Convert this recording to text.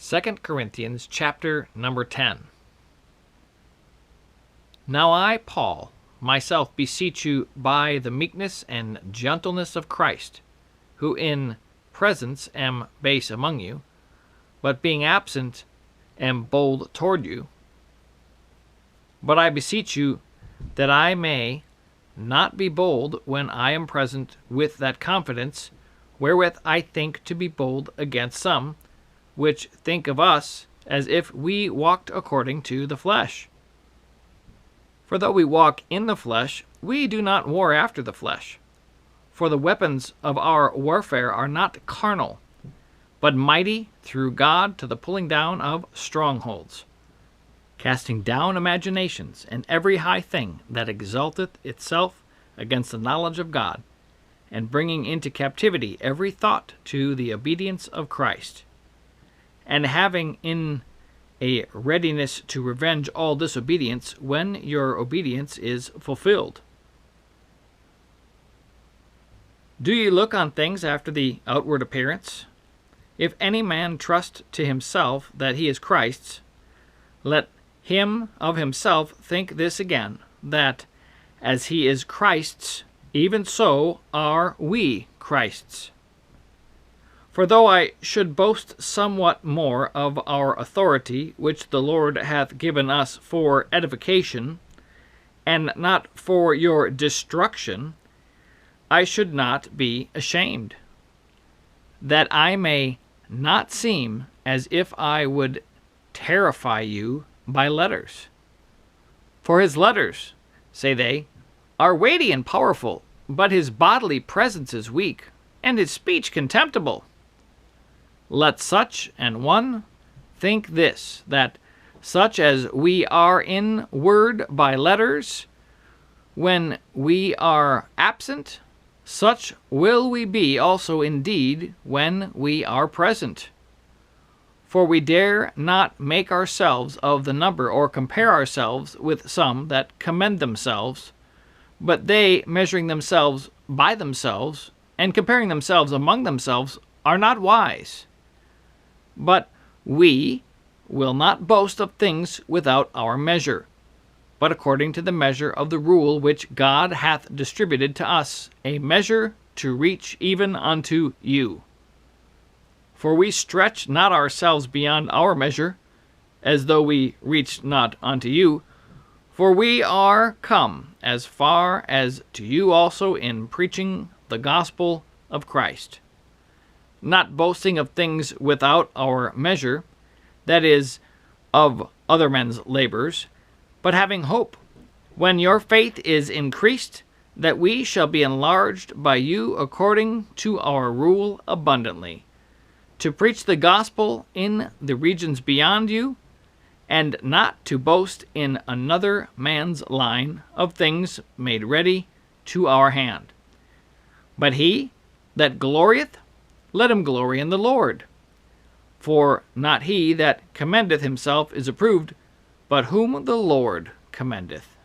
2 Corinthians chapter number 10. Now I, Paul, myself beseech you by the meekness and gentleness of Christ, who in presence am base among you, but being absent am bold toward you. But I beseech you that I may not be bold when I am present with that confidence wherewith I think to be bold against some, which think of us as if we walked according to the flesh. For though we walk in the flesh, we do not war after the flesh. For the weapons of our warfare are not carnal, but mighty through God to the pulling down of strongholds, casting down imaginations and every high thing that exalteth itself against the knowledge of God, and bringing into captivity every thought to the obedience of Christ, and having in a readiness to revenge all disobedience when your obedience is fulfilled. Do ye look on things after the outward appearance? If any man trust to himself that he is Christ's, let him of himself think this again, that as he is Christ's, even so are we Christ's. For though I should boast somewhat more of our authority, which the Lord hath given us for edification, and not for your destruction, I should not be ashamed, that I may not seem as if I would terrify you by letters. For his letters, say they, are weighty and powerful, but his bodily presence is weak, and his speech contemptible. Let such an one think this, that such as we are in word by letters, when we are absent, such will we be also indeed when we are present. For we dare not make ourselves of the number, or compare ourselves with some that commend themselves, but they, measuring themselves by themselves, and comparing themselves among themselves, are not wise. But we will not boast of things without our measure, but according to the measure of the rule which God hath distributed to us, a measure to reach even unto you. For we stretch not ourselves beyond our measure, as though we reached not unto you, for we are come as far as to you also in preaching the gospel of Christ, not boasting of things without our measure, that is, of other men's labors, but having hope, when your faith is increased, that we shall be enlarged by you according to our rule abundantly, to preach the gospel in the regions beyond you, and not to boast in another man's line of things made ready to our hand. But he that glorieth, let him glory in the Lord. For not he that commendeth himself is approved, but whom the Lord commendeth.